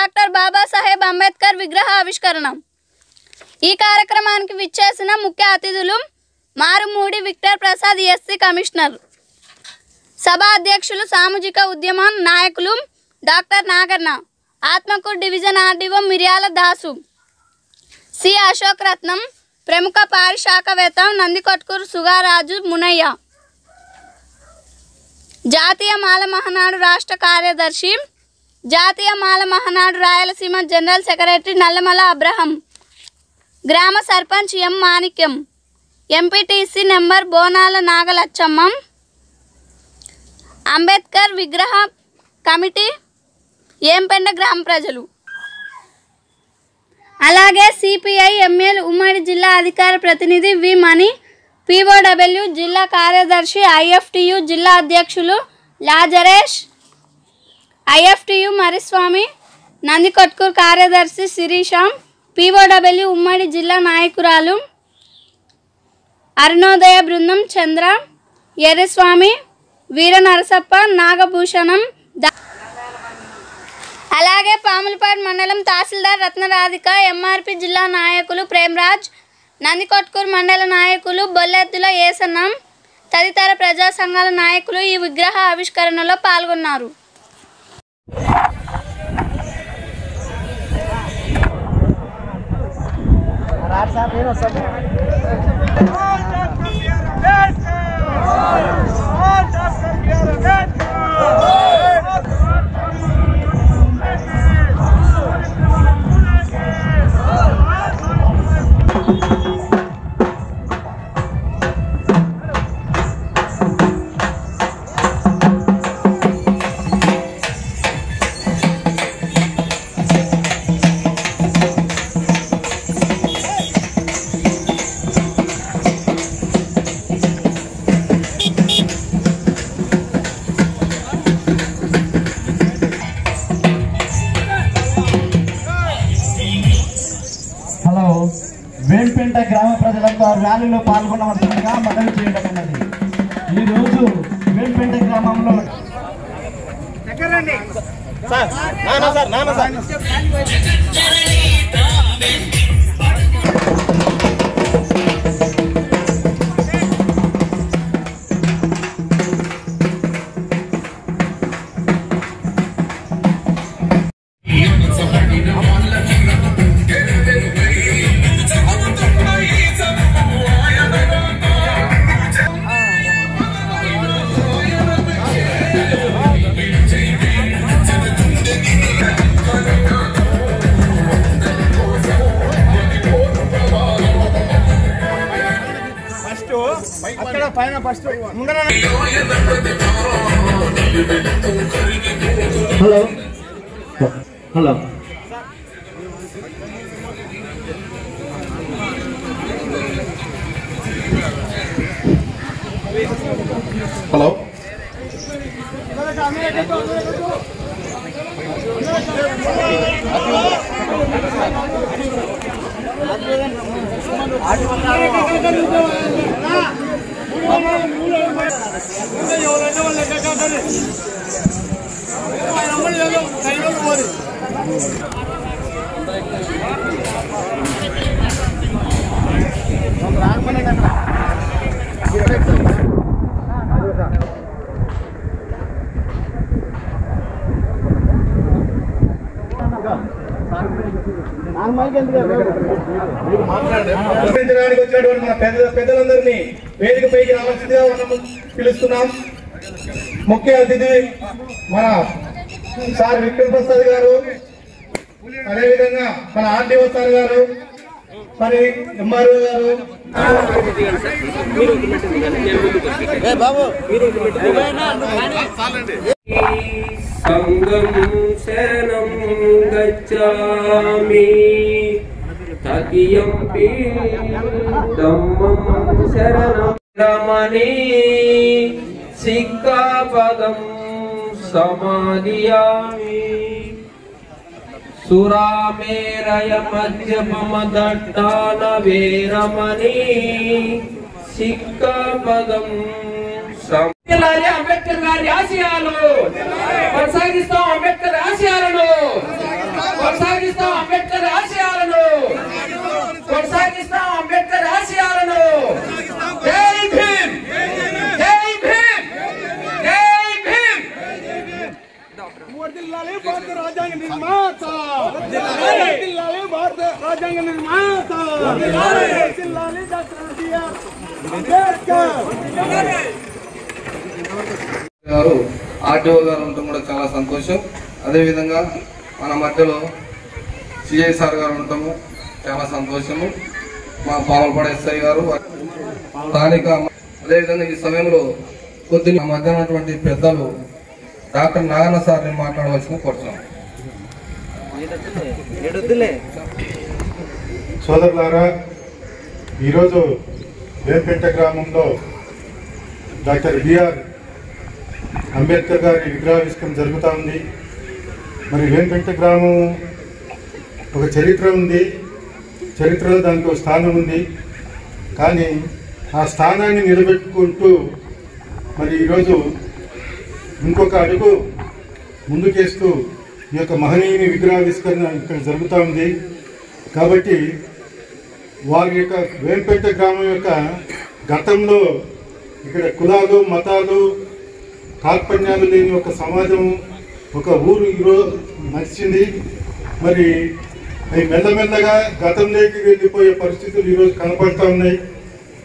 Doctor Babasaheb Ambedkar విగ్రహ ఆవిష్కరణ. ఈ కార్యక్రమానికి విచ్చేసిన ముఖ్య అతిథులు Marumudi Victor Prasad SC commissioner, సభా అధ్యక్షులు సామాజిక ఉద్యమ నాయకులు doctor Naganna, Atmakur division RDO Miryala Dasu, C Ashok Ratnam, ప్రముఖ పారిశాఖవేత్త నందికొట్కూరు సుగారాజు మునయ్య, జాతీయ మాల మహానాడు రాష్ట్ర కార్యదర్శి, జాతీయ Mala Mahanadu Rayalaseema general secretary Nallamala Abraham, గ్రామ sarpanch M Manikyam, MPTC number Bonala Nagalachamma, Ambedkar విగ్రహ కమిటీ ఏంపెండ గ్రామ ప్రజలు, అలాగే సిపిఐ ఎంఎల్ ఉమ్మడి జిల్లా అధికార ప్రతినిధి వి మణి, పిఓడబ్ల్యూ జిల్లా కార్యదర్శి, ఐఎఫ్టియు జిల్లా అధ్యక్షులు లాజరేష్, ఐఎఫ్టియు మరిస్వామి, నందికొట్కూరు కార్యదర్శి శిరీష, పిఓడబ్ల్యూ ఉమ్మడి జిల్లా నాయకురాలు అరుణోదయ బృందం చంద్ర, ఎర్రస్వామి, వీర నరసప్ప, నాగభూషణం, అలాగే పాములపాడు మండలం తహసీల్దార్ రత్నరాధిక, ఎంఆర్పి జిల్లా నాయకులు ప్రేమరాజ్, నందికొట్కూరు మండల నాయకులు బొల్లెద్దుల ఏసన్నం తదితర ప్రజా సంఘాల నాయకులు ఈ విగ్రహ ఆవిష్కరణలో పాల్గొన్నారు. వేంపేట గ్రామ ప్రజలంతా ర్యాలీలో పాల్గొనవలసిందిగా మనవి చేయడం ఉన్నది. ఈరోజు వేంపేట గ్రామంలో హలో హలో హలో వచ్చినటువంటి మన పెద్దలందరినీ వేదికపైకి రావాల్సిందిగా మనం పిలుస్తున్నాం. ముఖ్య అతిథి మన సార్ విక్టర్ ప్రసాద్ గారు, అదేవిధంగా మన ఆర్డీఓ సార్ గారు, మరి ఎంఆర్ఓ గారు, సంగం శరణం గచ్చామి తకియంపి ధమ్మం శరణం రమణి సిక్కాపదం సమాధియామి సురామేరయ మధ్యమదట్టాన వేరమణి సిక్కాపదం అంబేద్కర్ గారి ఆశయాలు కొనసాగిస్తాం. అంబేద్కర్ ఆశయాలను కొనసాగిస్తాం అంబేద్కర్ ఆశయాలను, కొనసాగిస్తాం అంబేద్కర్ ఆశయాలను. జై భీమ్, జై భీమ్, జై భీమ్. వర్ధిల్లాలి భారత రాజ్యాంగ నిర్మాత, వర్ధిల్లాలి భారత రాజ్యాంగ నిర్మాత, వర్ధిల్లాలి డాక్టర్ బిఆర్ అంబేద్కర్ గారు. ఆర్టీఓ గారు ఉండటం కూడా చాలా సంతోషం. అదేవిధంగా మన మధ్యలో సిఐ సార్ గారు ఉండటము చాలా సంతోషము. మా పామలపాడు ఎస్ఐ గారు స్థానిక. అదేవిధంగా ఈ సమయంలో కొద్దిగా మధ్య ఉన్నటువంటి పెద్దలు డాక్టర్ నాగన్న సార్ని మాట్లాడవలసిన కోరుతున్నాం. సోదరులారా, ఈరోజు వేంపేట గ్రామంలో డాక్టర్ బిఆర్ అంబేద్కర్ గారి విగ్రహావిష్కరణ జరుగుతూ ఉంది. మరి వేంపేట గ్రామం ఒక చరిత్ర ఉంది, చరిత్రలో దానికి ఒక స్థానం ఉంది. కానీ ఆ స్థానాన్ని నిలబెట్టుకుంటూ మరి ఈరోజు ఇంకొక అడుగు ముందుకేస్తూ ఈ యొక్క మహనీయుని విగ్రహావిష్కరణ ఇక్కడ జరుగుతూ ఉంది. కాబట్టి వారి యొక్క వేంపేట గ్రామం యొక్క గతంలో ఇక్కడ కులాలు మతాలు కార్పణ్యాలు లేని ఒక సమాజం, ఒక ఊరు ఈరోజు నడిచింది. మరి అవి మెల్లమెల్లగా గతంలోకి వెళ్ళిపోయే పరిస్థితులు ఈరోజు కనపడుతూ ఉన్నాయి.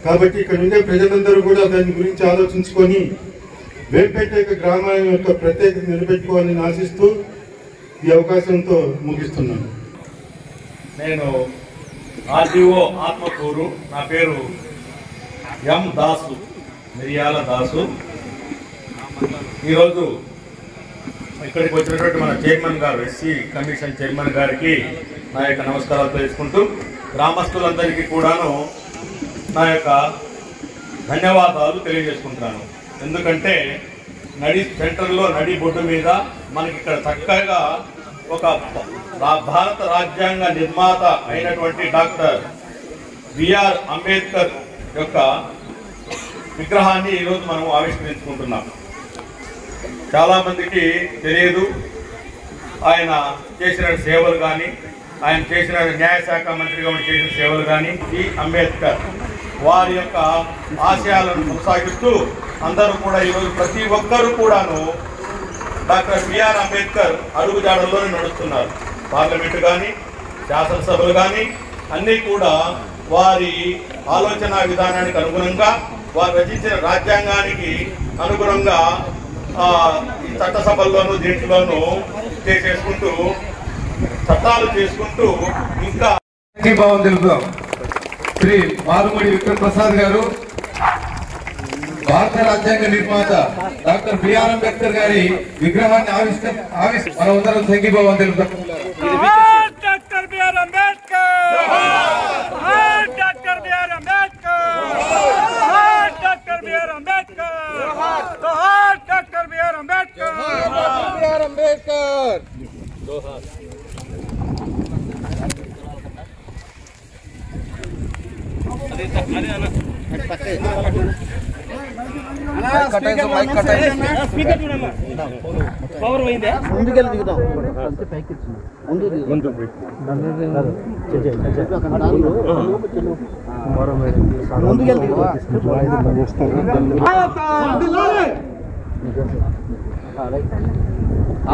కాబట్టి ఇక్కడ ఉండే ప్రజలందరూ కూడా దాని గురించి ఆలోచించుకొని వేంపేట యొక్క గ్రామం యొక్క ప్రత్యేకత నిలబెట్టుకోవాలని ఆశిస్తూ ఈ అవకాశంతో ముగిస్తున్నాను. నేను ఆర్టీఓ ఆత్మకూరు. నా పేరు ఎం దాసు, మిరియాల దాసు. ఈరోజు ఇక్కడికి వచ్చినటువంటి మన చైర్మన్ గారు, ఎస్సీ కమిషన్ చైర్మన్ గారికి నా యొక్క నమస్కారాలు తెలుసుకుంటూ, గ్రామస్తులందరికీ కూడాను నా యొక్క ధన్యవాదాలు తెలియజేసుకుంటున్నాను. ఎందుకంటే సెంటర్లో నడి బొడ్డు మీద మనకి ఇక్కడ చక్కగా ఒక భారత రాజ్యాంగ నిర్మాత అయినటువంటి డాక్టర్ బిఆర్ అంబేద్కర్ యొక్క విగ్రహాన్ని ఈరోజు మనం ఆవిష్కరించుకుంటున్నాం. చాలామందికి తెలియదు ఆయన చేసిన సేవలు కానీ, ఆయన చేసిన న్యాయశాఖ మంత్రిగా చేసిన సేవలు కానీ. ఈ అంబేద్కర్ వారి యొక్క ఆశయాలను కొనసాగిస్తూ అందరూ కూడా ఈరోజు ప్రతి ఒక్కరూ కూడాను డాక్టర్ బిఆర్ అంబేద్కర్ అడుగుజాడల్లోనే నడుస్తున్నారు. పార్లమెంటు కానీ, శాసనసభలు కానీ అన్నీ కూడా వారి ఆలోచన విధానానికి అనుగుణంగా, వారు రచించిన రాజ్యాంగానికి అనుగుణంగా ఈ చట్టసభల్లోనూ దీంట్లోనూ చేసుకుంటూ చట్టాలు చేసుకుంటూ ఇంకా భావం తెలుపుదాం. శ్రీ మారుమూడి విక్టర్ ప్రసాద్ గారు, భారత రాజ్యాంగ నిర్మాత డాక్టర్ బిఆర్ అంబేద్కర్ గారి విగ్రహాన్ని మనమందరం సంఘీభావం తెలుపుతాం. Doctor BR Ambedkar, doctor BR Ambedkar, doctor BR Ambedkar, doctor BR Ambedkar, BR Ambedkar. Power పోయిందా? ముందుకెళ్ళి దిగుదాం.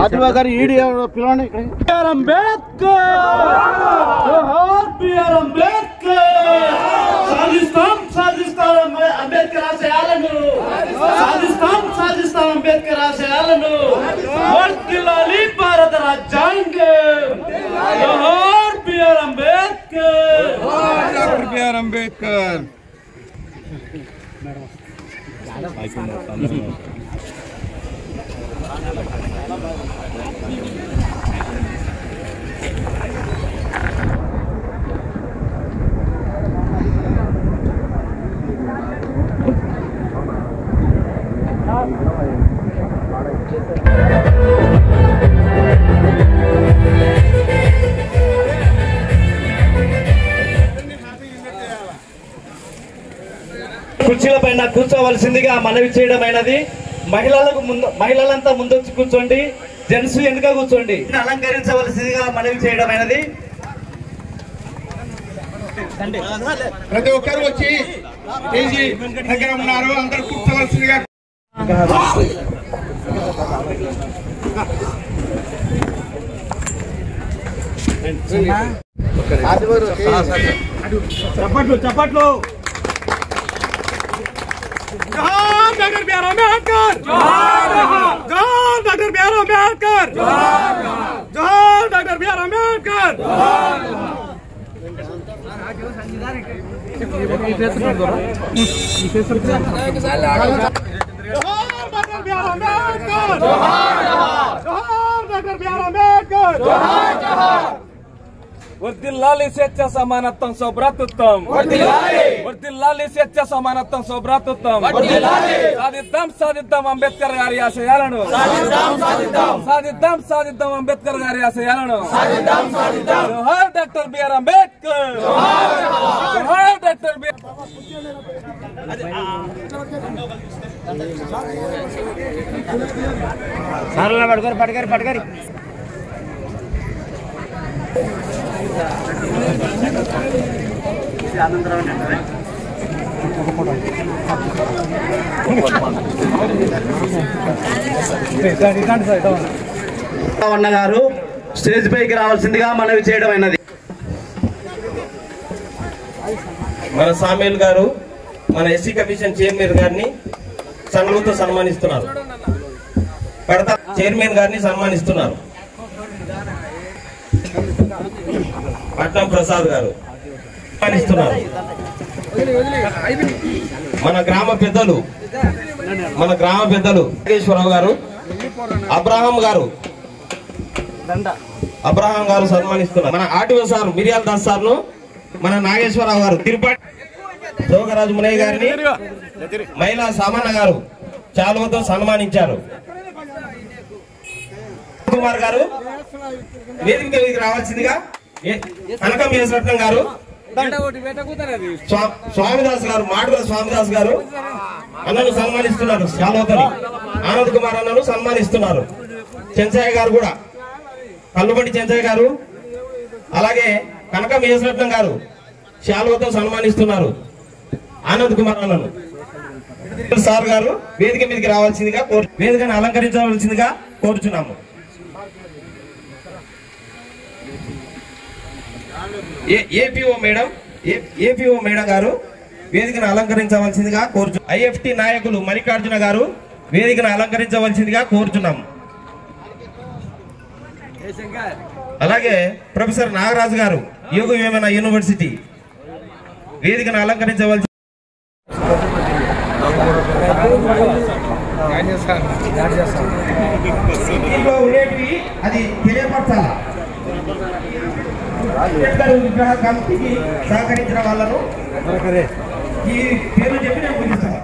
ఆదివా గారు ఈడి పిలవండి. BR Ambedkar, BR Ambedkar. సాధిస్తాం సాధిస్తాం అంబేద్కర్ ఆశయాలను, సాధిస్తాం అంబేద్కర్ ఆశయాలను. వర్ధిల్లాలి భారత రాజ్యాంగం. జోహార్ BR Ambedkar, doctor BR Ambedkar. కుర్చీల పైన కూర్చోవలసిందిగా మనవి చేయడమైనది. మహిళలంతా ముందొచ్చి కూర్చోండి. జెంట్స్ వెనుక కూర్చోండి. అలంకరించవలసిందిగా మనవి చేయడమైనది. ప్రతి ఒక్కరు వచ్చి స్టేజీ దగ్గర ఉన్నారు, అందరూ కూర్చోవలసిందిగా. చప్పట్లు జోహార్ డాక్టర్ బిఆర్ అంబేద్కర్, జోహార్ డాక్టర్ బిఆర్ అంబేద్కర్, జోహార్ డాక్టర్ బిఆర్ అంబేద్కర్. వర్ధిల్లాలి స్వేచ్ఛ సమానత్వం సౌభ్రాతృత్వం, వర్ధిల్లాలి స్వేచ్ఛ సమానత్వం సౌభ్రాతృత్వం. సాధిద్దాం సాధిద్దాం అంబేద్కర్ గారి ఆశయాలను, సాధిద్దాం అంబేద్కర్ గారి ఆశయాలను. జోహార్ డాక్టర్ బిఆర్ అంబేద్కర్, జోహార్ డాక్టర్ బిఆర్. పట్టుకరి అన్న గారు స్టేజ్ పైకి రావాల్సిందిగా మనవి చేయడం అయినది. మన సామేల్ గారు మన ఎస్సీ కమిషన్ చైర్మన్ గారిని సంఘంతో సన్మానిస్తున్నారు. పెడతా చైర్మన్ గారిని సన్మానిస్తున్నారు. పట్నం ప్రసాద్ గారు సన్మానిస్తున్నారు. మన గ్రామ పెద్దలు నాగేశ్వరరావు గారు, అబ్రహాం గారు సన్మానిస్తున్నారు. మన ఆర్టీఓ సార్ మిరియాల దాస్ సార్ను మన నాగేశ్వరరావు గారు, తిరుపతి జోగరాజు మునయ్య గారిని మహిళా సామాన్య గారు చాలువతో సన్మానించారు. కుమార్ గారు వేదిక మీదకి రావాల్సిందిగా కనకం యేసరత్నం గారు, స్వామిదాస్ గారు, మాడుగుల స్వామిదాస్ గారు అన్నను సన్మానిస్తున్నారు. చాలువతని ఆనంద్ కుమార్ అన్నను సన్మానిస్తున్నారు. చెంచయ్య గారు కూడా, కల్లుబడి చెంచయ్య గారు, అలాగే కనకం యేసరత్నం గారు శాలువతో సన్మానిస్తున్నారు ఆనంద్ కుమార్ అన్నను. సార్ గారు వేదిక మీదకి రావాల్సిందిగా వేదికను అలంకరించవలసిందిగా కోరుచున్నాము. ఏపీఓ మేడం గారు వేదికను అలంకరించవలసిందిగా కోరుచు. ఐఎఫ్టి నాయకులు మల్లికార్జున గారు వేదికను అలంకరించవలసిందిగా కోరుచున్నాము. అలాగే ప్రొఫెసర్ నాగరాజు గారు యోగ వేమన యూనివర్సిటీ వేదికను అలంకరించవలసి. అది తెలియపరచాలా. అంబేద్కర్ విగ్రహ కమిటీకి సహకరించిన వాళ్ళను ఈ పేరు చెప్పి నేను ముగిస్తాను.